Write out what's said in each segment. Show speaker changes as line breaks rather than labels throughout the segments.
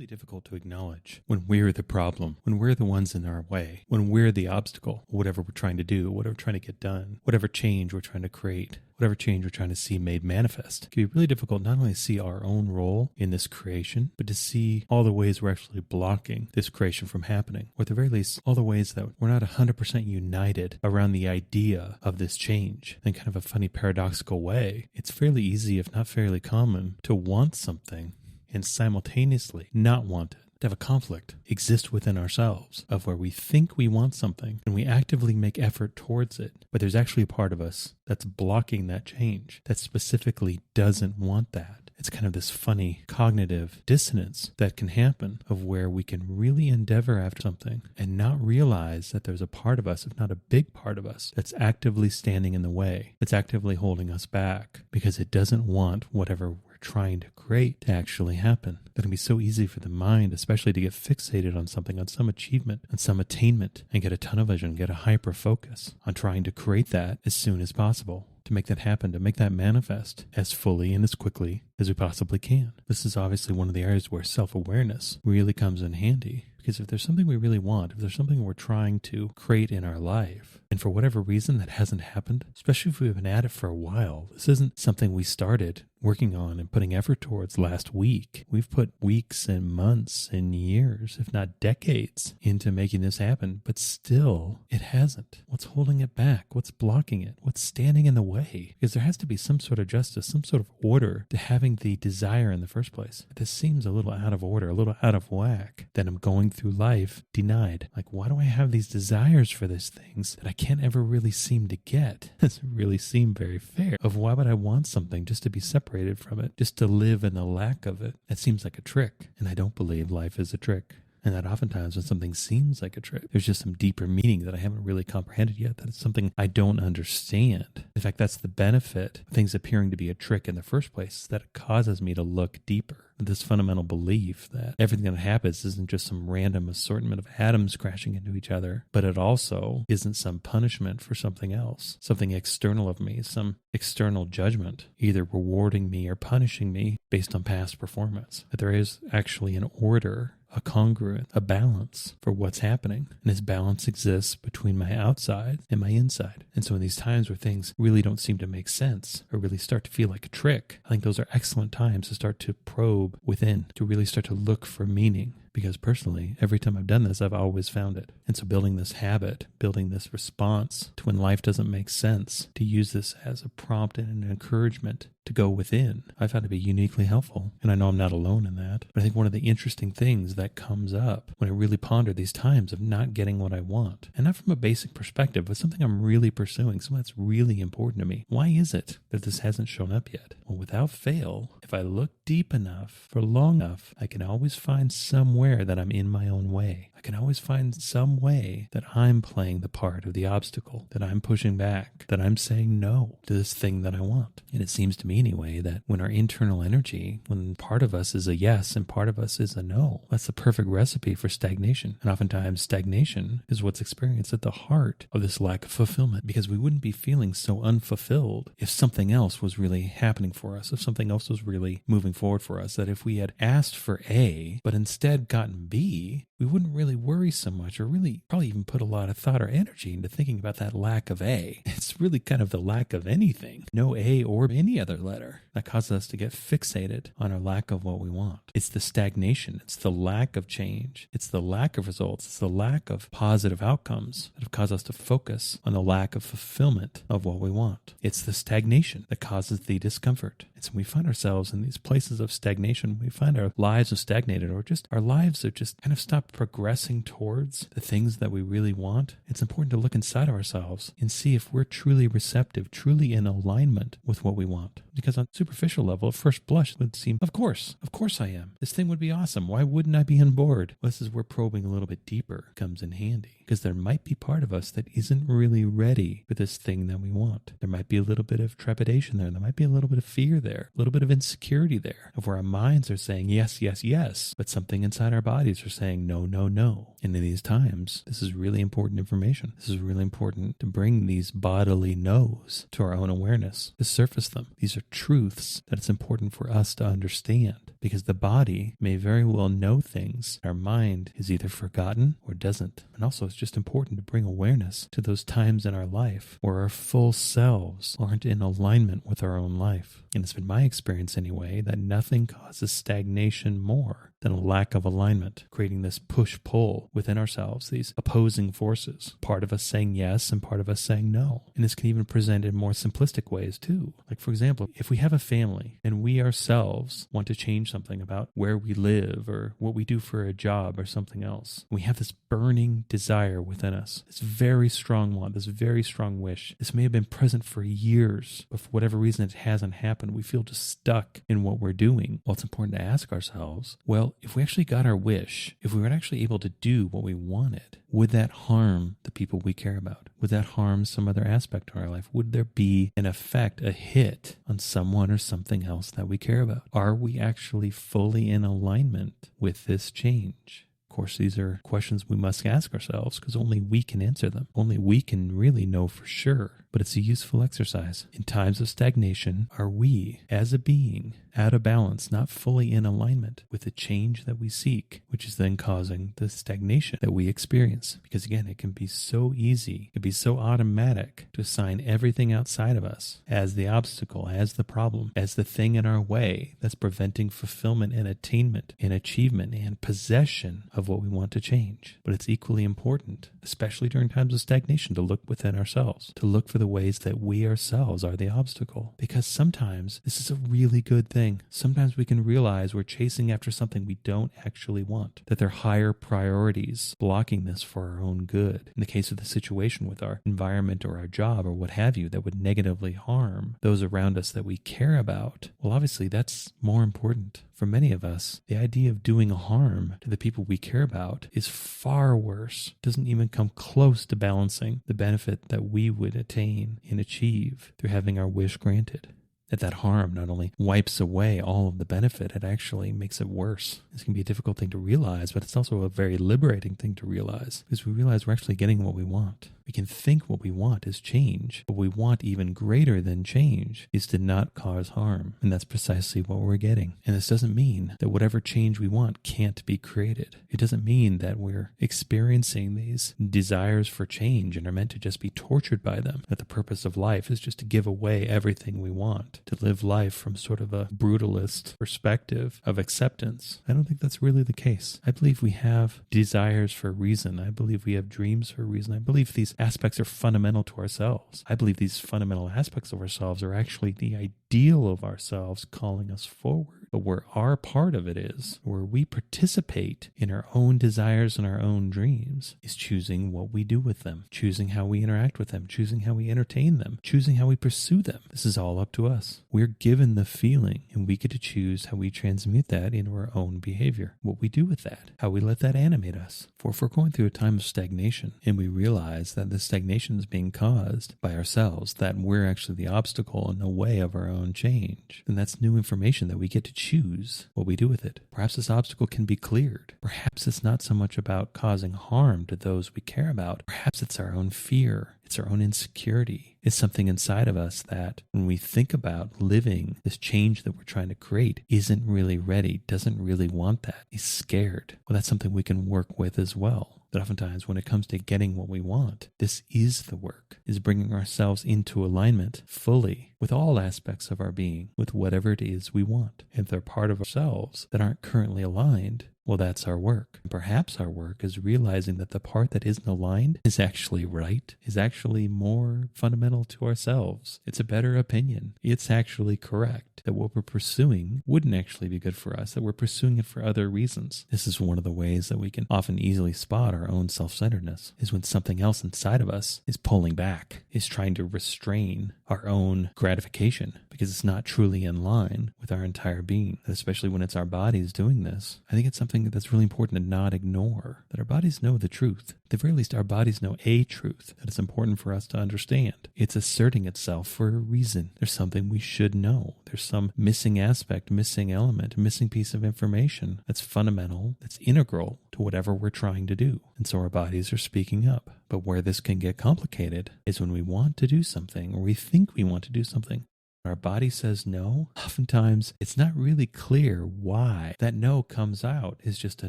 really difficult to acknowledge when we're the problem, when we're the ones in our way, when we're the obstacle, whatever we're trying to do, whatever we're trying to get done, whatever change we're trying to create, whatever change we're trying to see made manifest. It can be really difficult not only to see our own role in this creation, but to see all the ways we're actually blocking this creation from happening, or at the very least, all the ways that we're not 100% united around the idea of this change. In kind of a funny paradoxical way, it's fairly easy, if not fairly common, to want something and simultaneously not want it. To have a conflict exist within ourselves of where we think we want something and we actively make effort towards it, but there's actually a part of us that's blocking that change, that specifically doesn't want that. It's kind of this funny cognitive dissonance that can happen of where we can really endeavor after something and not realize that there's a part of us, if not a big part of us, that's actively standing in the way, that's actively holding us back because it doesn't want whatever we're trying to create to actually happen. That can be so easy for the mind, especially to get fixated on something, on some achievement, on some attainment, and get a tunnel vision, get a hyper focus on trying to create that as soon as possible, to make that happen, to make that manifest as fully and as quickly as we possibly can. This is obviously one of the areas where self-awareness really comes in handy. Because if there's something we really want, if there's something we're trying to create in our life, and for whatever reason that hasn't happened, especially if we've been at it for a while, this isn't something we started working on and putting effort towards last week. We've put weeks and months and years, if not decades, into making this happen, but still it hasn't. What's holding it back? What's blocking it? What's standing in the way? Because there has to be some sort of justice, some sort of order to having the desire in the first place. This seems a little out of order, a little out of whack, that I'm going through life denied. Like, why do I have these desires for these things that I can't ever really seem to get? Doesn't really seem very fair. Of why would I want something just to be separated from it, just to live in the lack of it? It seems like a trick, and I don't believe life is a trick. And that oftentimes when something seems like a trick, there's just some deeper meaning that I haven't really comprehended yet, that it's something I don't understand. In fact, that's the benefit of things appearing to be a trick in the first place, that it causes me to look deeper. This fundamental belief that everything that happens isn't just some random assortment of atoms crashing into each other, but it also isn't some punishment for something else, something external of me, some external judgment, either rewarding me or punishing me based on past performance. That there is actually an order, a congruent, a balance for what's happening. And this balance exists between my outside and my inside. And so in these times where things really don't seem to make sense or really start to feel like a trick, I think those are excellent times to start to probe within, to really start to look for meaning. Because personally, every time I've done this, I've always found it. And so building this habit, building this response to when life doesn't make sense, to use this as a prompt and an encouragement to go within, I found to be uniquely helpful. And I know I'm not alone in that. But I think one of the interesting things that comes up when I really ponder these times of not getting what I want, and not from a basic perspective, but something I'm really pursuing, something that's really important to me. Why is it that this hasn't shown up yet? Well, without fail, if I look deep enough for long enough, I can always find somewhere that I'm in my own way. I can always find some way that I'm playing the part of the obstacle, that I'm pushing back, that I'm saying no to this thing that I want. And it seems to me anyway that when our internal energy, when part of us is a yes and part of us is a no, that's the perfect recipe for stagnation. And oftentimes stagnation is what's experienced at the heart of this lack of fulfillment, because we wouldn't be feeling so unfulfilled if something else was really happening for us, if something else was really moving forward for us, that if we had asked for A, but instead gotten B, we wouldn't really worry so much, or really probably even put a lot of thought or energy into thinking about that lack of A. It's really kind of the lack of anything, no A or any other letter, that causes us to get fixated on our lack of what we want. It's the stagnation. It's the lack of change. It's the lack of results. It's the lack of positive outcomes that have caused us to focus on the lack of fulfillment of what we want. It's the stagnation that causes the discomfort. It's when we find ourselves in these places of stagnation, we find our lives are stagnated, or just our lives are just kind of stopped progressing towards the things that we really want. It's important to look inside of ourselves and see if we're truly receptive, truly in alignment with what we want. Because on a superficial level, at first blush, it would seem, of course I am. This thing would be awesome. Why wouldn't I be on board? Well, this is where probing a little bit deeper comes in handy, because there might be part of us that isn't really ready for this thing that we want. There might be a little bit of trepidation there. There might be a little bit of fear there, a little bit of insecurity there, of where our minds are saying yes, yes, yes, but something inside our bodies are saying no, no, no. And in these times, this is really important information. This is really important to bring these bodily no's to our own awareness, to surface them. These are truths that it's important for us to understand, because the body may very well know things our mind is either forgotten or doesn't. And also, it's just important to bring awareness to those times in our life where our full selves aren't in alignment with our own life. And it's been my experience anyway that nothing causes stagnation more than a lack of alignment, creating this push-pull within ourselves, these opposing forces, part of us saying yes and part of us saying no. And this can even present in more simplistic ways too. Like, for example, if we have a family and we ourselves want to change something about where we live or what we do for a job or something else, we have this burning desire within us, this very strong want, this very strong wish. This may have been present for years, but for whatever reason it hasn't happened. We feel just stuck in what we're doing. Well, it's important to ask ourselves, well, if we actually got our wish, if we were actually able to do what we wanted, would that harm the people we care about? Would that harm some other aspect of our life? Would there be an effect, a hit on someone or something else that we care about? Are we actually fully in alignment with this change? Of course, these are questions we must ask ourselves because only we can answer them. Only we can really know for sure. But it's a useful exercise. In times of stagnation, are we, as a being, out of balance, not fully in alignment with the change that we seek, which is then causing the stagnation that we experience? Because again, it can be so easy, it can be so automatic to assign everything outside of us as the obstacle, as the problem, as the thing in our way that's preventing fulfillment and attainment and achievement and possession of what we want to change. But it's equally important, especially during times of stagnation, to look within ourselves, to look for the ways that we ourselves are the obstacle. Because sometimes this is a really good thing. Sometimes we can realize we're chasing after something we don't actually want, that there are higher priorities blocking this for our own good. In the case of the situation with our environment or our job or what have you that would negatively harm those around us that we care about, well, obviously that's more important. For many of us, the idea of doing harm to the people we care about is far worse. It doesn't even come close to balancing the benefit that we would attain and achieve through having our wish granted. That harm not only wipes away all of the benefit, it actually makes it worse. This can be a difficult thing to realize, but it's also a very liberating thing to realize, because we realize we're actually getting what we want. We can think what we want is change, but what we want even greater than change is to not cause harm. And that's precisely what we're getting. And this doesn't mean that whatever change we want can't be created. It doesn't mean that we're experiencing these desires for change and are meant to just be tortured by them, that the purpose of life is just to give away everything we want, to live life from sort of a brutalist perspective of acceptance. I don't think that's really the case. I believe we have desires for a reason. I believe we have dreams for a reason. I believe these aspects are fundamental to ourselves. I believe these fundamental aspects of ourselves are actually the ideal of ourselves calling us forward. But where our part of it is, where we participate in our own desires and our own dreams, is choosing what we do with them, choosing how we interact with them, choosing how we entertain them, choosing how we pursue them. This is all up to us. We're given the feeling, and we get to choose how we transmute that into our own behavior, what we do with that, how we let that animate us. For if we're going through a time of stagnation, and we realize that the stagnation is being caused by ourselves, that we're actually the obstacle in the way of our own change, then that's new information that we get to choose what we do with it. Perhaps this obstacle can be cleared. Perhaps it's not so much about causing harm to those we care about. Perhaps it's our own fear. It's our own insecurity. It's something inside of us that, when we think about living this change that we're trying to create, isn't really ready, doesn't really want that, is scared. Well, that's something we can work with as well. But oftentimes when it comes to getting what we want, this is the work, is bringing ourselves into alignment fully with all aspects of our being, with whatever it is we want. If they're part of ourselves that aren't currently aligned, well, that's our work. And perhaps our work is realizing that the part that isn't aligned is actually right, is actually more fundamental to ourselves. It's a better opinion. It's actually correct that what we're pursuing wouldn't actually be good for us, that we're pursuing it for other reasons. This is one of the ways that we can often easily spot our own self-centeredness, is when something else inside of us is pulling back, is trying to restrain our own gratification because it's not truly in line with our entire being, especially when it's our bodies doing this. I think it's something that's really important to not ignore, that our bodies know the truth. At the very least, our bodies know a truth that is important for us to understand. It's asserting itself for a reason. There's something we should know. There's some missing aspect, missing element, missing piece of information that's fundamental, that's integral to whatever we're trying to do. And so our bodies are speaking up. But where this can get complicated is when we want to do something, or we think we want to do something. Our body says no. Oftentimes, it's not really clear why that no comes out is just a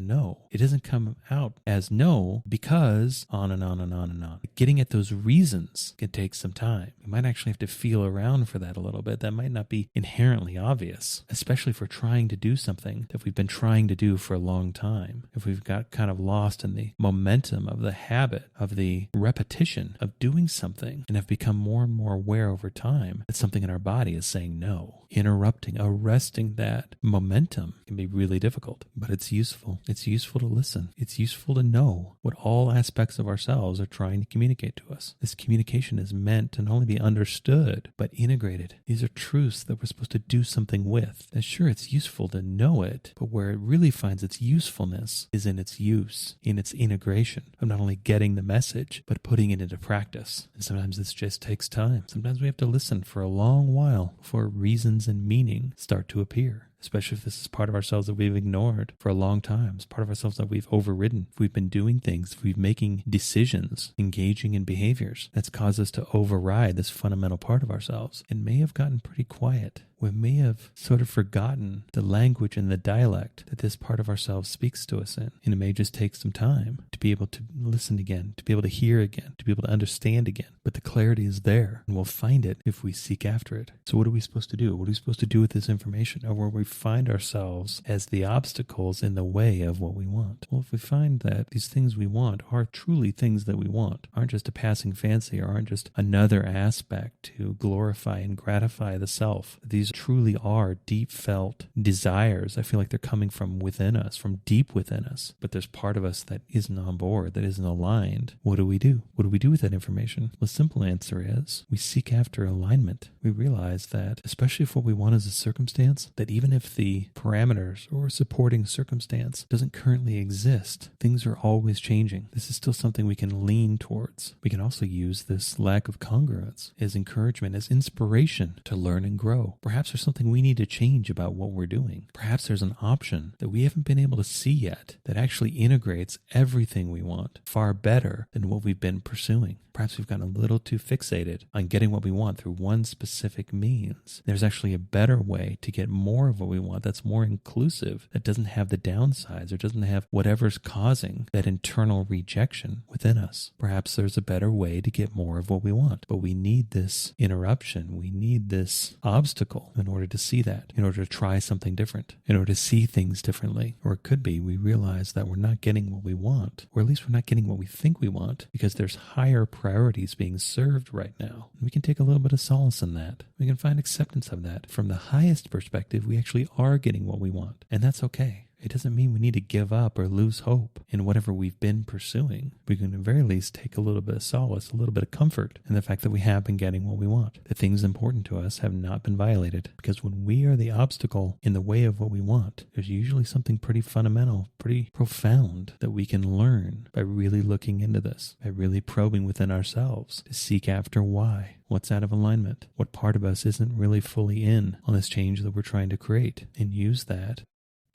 no. It doesn't come out as no because on and on and on and on. Getting at those reasons can take some time. We might actually have to feel around for that a little bit. That might not be inherently obvious, especially if we're trying to do something that we've been trying to do for a long time. If we've got kind of lost in the momentum of the habit, of the repetition of doing something, and have become more and more aware over time that something in our body is saying no. Interrupting, arresting that momentum can be really difficult, but it's useful. It's useful to listen. It's useful to know what all aspects of ourselves are trying to communicate to us. This communication is meant to not only be understood, but integrated. These are truths that we're supposed to do something with. And sure, it's useful to know it, but where it really finds its usefulness is in its use, in its integration of not only getting the message, but putting it into practice. And sometimes this just takes time. Sometimes we have to listen for a long while before reasons and meaning start to appear. Especially if this is part of ourselves that we've ignored for a long time. It's part of ourselves that we've overridden. If we've been doing things, if we've been making decisions, engaging in behaviors, that's caused us to override this fundamental part of ourselves and may have gotten pretty quiet. We may have sort of forgotten the language and the dialect that this part of ourselves speaks to us in. And it may just take some time to be able to listen again, to be able to hear again, to be able to understand again. But the clarity is there, and we'll find it if we seek after it. So what are we supposed to do? What are we supposed to do with this information? Or where we find ourselves as the obstacles in the way of what we want? Well, if we find that these things we want are truly things that we want, aren't just a passing fancy, or aren't just another aspect to glorify and gratify the self, these truly are deep felt desires. I feel like they're coming from within us, from deep within us. But there's part of us that isn't on board, that isn't aligned. What do we do? What do we do with that information? The simple answer is we seek after alignment. We realize that, especially if what we want is a circumstance, that even if the parameters or supporting circumstance doesn't currently exist, things are always changing. This is still something we can lean towards. We can also use this lack of congruence as encouragement, as inspiration to learn and grow. Perhaps there's something we need to change about what we're doing. Perhaps there's an option that we haven't been able to see yet that actually integrates everything we want far better than what we've been pursuing. Perhaps we've gotten a little too fixated on getting what we want through one specific means. There's actually a better way to get more of what we want that's more inclusive, that doesn't have the downsides or doesn't have whatever's causing that internal rejection within us. Perhaps there's a better way to get more of what we want, but we need this interruption. We need this obstacle in order to see that, in order to try something different, in order to see things differently. Or it could be we realize that we're not getting what we want, or at least we're not getting what we think we want because there's higher priorities being served right now. We can take a little bit of solace in that. We can find acceptance of that. From the highest perspective, we actually are getting what we want, and that's okay. It doesn't mean we need to give up or lose hope in whatever we've been pursuing. We can at the very least take a little bit of solace, a little bit of comfort in the fact that we have been getting what we want. The things important to us have not been violated. Because when we are the obstacle in the way of what we want, there's usually something pretty fundamental, pretty profound that we can learn by really looking into this, by really probing within ourselves to seek after why. What's out of alignment? What part of us isn't really fully in on this change that we're trying to create? And use that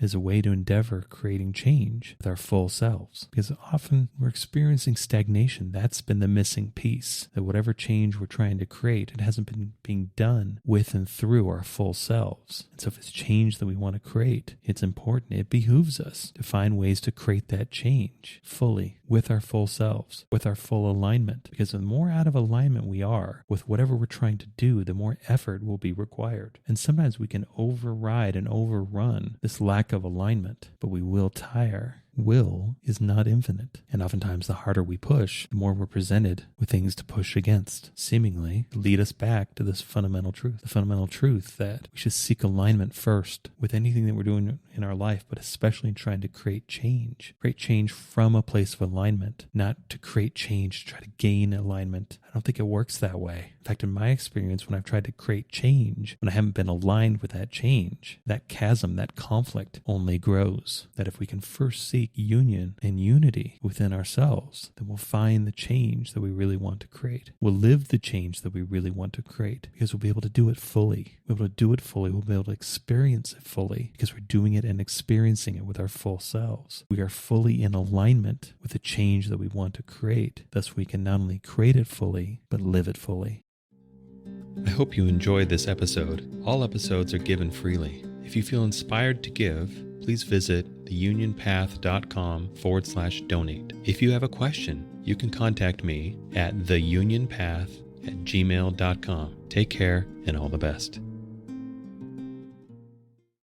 as a way to endeavor creating change with our full selves. Because often we're experiencing stagnation. That's been the missing piece. That whatever change we're trying to create, it hasn't been being done with and through our full selves. And so if it's change that we want to create, it's important. It behooves us to find ways to create that change fully with our full selves, with our full alignment. Because the more out of alignment we are with whatever we're trying to do, the more effort will be required. And sometimes we can override and overrun this lack of alignment, but we will tire. Will is not infinite, and oftentimes the harder we push, the more we're presented with things to push against, seemingly to lead us back to this fundamental truth. The fundamental truth that we should seek alignment first with anything that we're doing in our life, but especially in trying to create change. Create change from a place of alignment, not to create change to try to gain alignment. I don't think it works that way. In fact, in my experience, when I've tried to create change, when I haven't been aligned with that change, that chasm, that conflict only grows. That if we can first see create union and unity within ourselves, then we'll find the change that we really want to create. We'll live the change that we really want to create because we'll be able to do it fully. We'll be able to do it fully. We'll be able to experience it fully because we're doing it and experiencing it with our full selves. We are fully in alignment with the change that we want to create. Thus, we can not only create it fully, but live it fully. I hope you enjoyed this episode. All episodes are given freely. If you feel inspired to give, please visit theunionpath.com/donate. If you have a question, you can contact me at theunionpath@gmail.com. Take care and all the best.